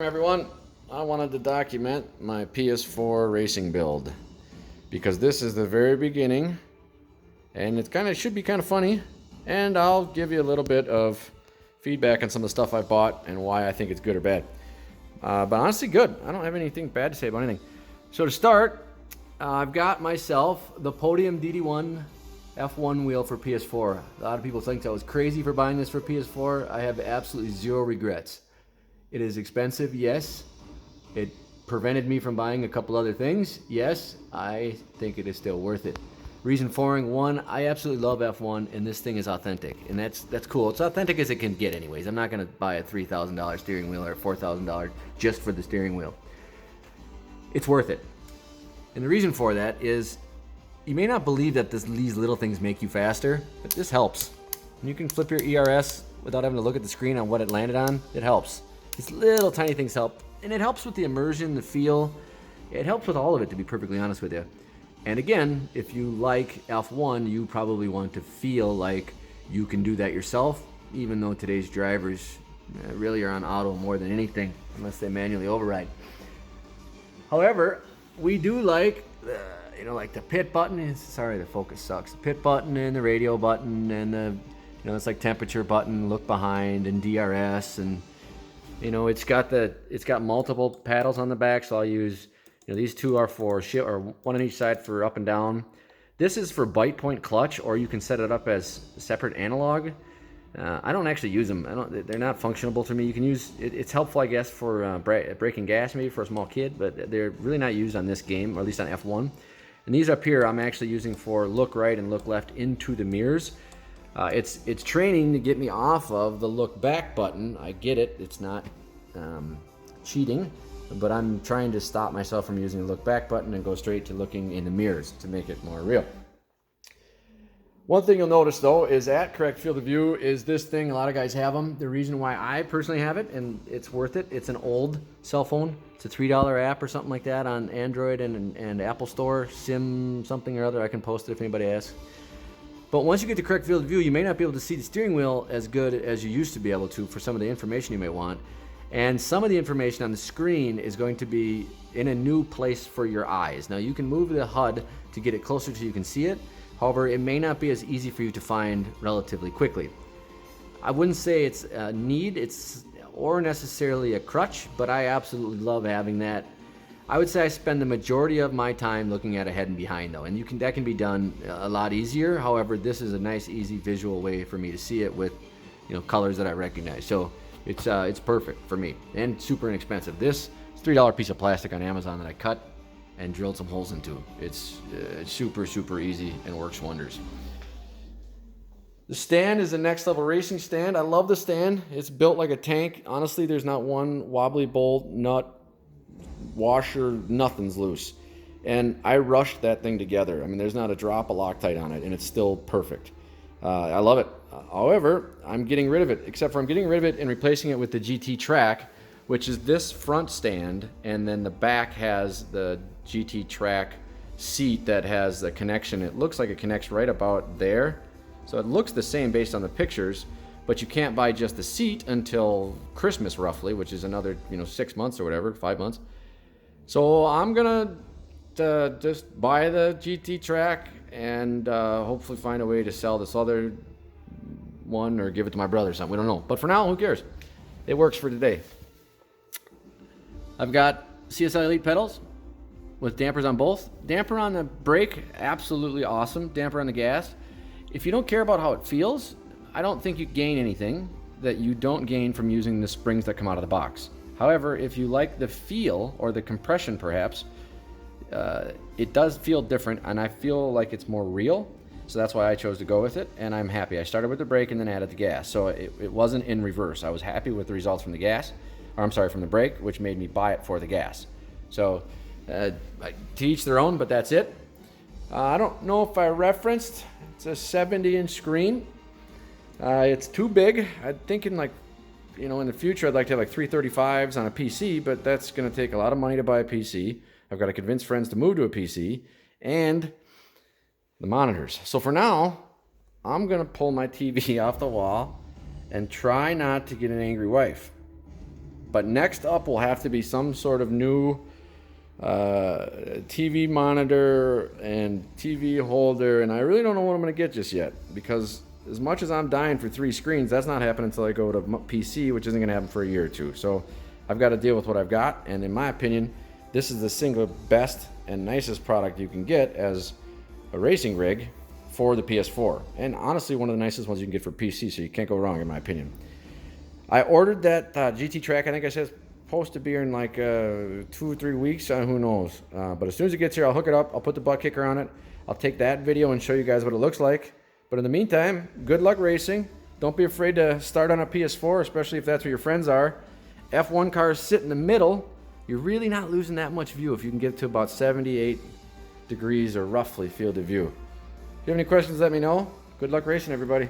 Everyone, I wanted to document my ps4 racing build because this is the very beginning and it should be kind of funny, and I'll give you a little bit of feedback on some of the stuff I bought and why I think it's good or bad. But honestly good. I don't have anything bad to say about anything. So to start, I've got myself the Podium DD1 F1 wheel for ps4. A lot of people think I was crazy for buying this for ps4. I have absolutely zero regrets. It is expensive, yes. It prevented me from buying a couple other things, yes. I think it is still worth it. Reason for it, one, I absolutely love F1, and this thing is authentic, and that's cool. It's authentic as it can get anyways. I'm not gonna buy a $3,000 steering wheel or $4,000 just for the steering wheel. It's worth it. And the reason for that is, you may not believe that these little things make you faster, but this helps. When you can flip your ERS without having to look at the screen on what it landed on, it helps. These little tiny things help, and it helps with the immersion, the feel. It helps with all of it, to be perfectly honest with you. And again, if you like F1, you probably want to feel like you can do that yourself, even though today's drivers really are on auto more than anything, unless they manually override. However, we do like, like the pit button. Sorry, the focus sucks. The pit button and the radio button and the, it's like temperature button, look behind, and DRS, and it's got multiple paddles on the back, so I'll use, these two are for or one on each side for up and down. This is for bite point clutch, or you can set it up as separate analog. I don't actually use them. They're not functionable to me. You can use it's helpful, I guess, for braking gas, maybe for a small kid, but they're really not used on this game, or at least on F1. And these up here, I'm actually using for look right and look left into the mirrors. It's training to get me off of the look back button. I get it. It's not cheating, but I'm trying to stop myself from using the look back button and go straight to looking in the mirrors to make it more real. One thing you'll notice though is at correct field of view is this thing. A lot of guys have them. The reason why I personally have it, and it's worth it, it's an old cell phone. It's a $3 app or something like that on Android and Apple Store, Sim something or other. I can post it if anybody asks. But once you get to correct field of view, you may not be able to see the steering wheel as good as you used to be able to for some of the information you may want. And some of the information on the screen is going to be in a new place for your eyes. Now, you can move the HUD to get it closer so you can see it. However, it may not be as easy for you to find relatively quickly. I wouldn't say it's a need, or necessarily a crutch, but I absolutely love having that. I would say I spend the majority of my time looking at ahead and behind though, and that can be done a lot easier. However, this is a nice, easy visual way for me to see it with, colors that I recognize. So it's perfect for me and super inexpensive. This is $3 piece of plastic on Amazon that I cut and drilled some holes into. It's super, super easy and works wonders. The stand is the next level racing stand. I love the stand. It's built like a tank. Honestly, there's not one wobbly bolt, nut, washer, nothing's loose, and I rushed that thing together. I mean, there's not a drop of Loctite on it, and it's still perfect. I love it. However, I'm getting rid of it, except for I'm getting rid of it and replacing it with the GT Track, which is this front stand, and then the back has the GT Track seat that has the connection. It looks like it connects right about there, so it looks the same based on the pictures, but you can't buy just the seat until Christmas roughly, which is another 6 months or whatever, 5 months. So I'm gonna just buy the GT Track and hopefully find a way to sell this other one or give it to my brother or something. We don't know, but for now, who cares? It works for today. I've got CSI Elite pedals with dampers on both. Damper on the brake, absolutely awesome. Damper on the gas. If you don't care about how it feels, I don't think you gain anything that you don't gain from using the springs that come out of the box. However, if you like the feel or the compression perhaps, it does feel different, and I feel like it's more real. So that's why I chose to go with it, and I'm happy. I started with the brake and then added the gas. So it wasn't in reverse. I was happy with the results from from the brake, which made me buy it for the gas. So to each their own, but that's it. I don't know if I referenced, it's a 70-inch screen. It's too big. I'm thinking in the future I'd like to have like 335s on a PC, but that's going to take a lot of money to buy a PC. I've got to convince friends to move to a PC, and the monitors. So for now, I'm going to pull my TV off the wall and try not to get an angry wife. But next up will have to be some sort of new TV monitor and TV holder, and I really don't know what I'm going to get just yet, because as much as I'm dying for 3 screens, that's not happening until I go to PC, which isn't going to happen for a year or two. So I've got to deal with what I've got, and in my opinion, this is the single best and nicest product you can get as a racing rig for the PS4, and honestly one of the nicest ones you can get for PC, so you can't go wrong in my opinion. I ordered that GT Track. I think I said it's supposed to be in like 2 or 3 weeks. Who knows? But as soon as it gets here, I'll hook it up. I'll put the butt kicker on it. I'll take that video and show you guys what it looks like. But in the meantime, good luck racing. Don't be afraid to start on a PS4, especially if that's where your friends are. F1 cars sit in the middle. You're really not losing that much view if you can get to about 78 degrees or roughly field of view. If you have any questions, let me know. Good luck racing, everybody.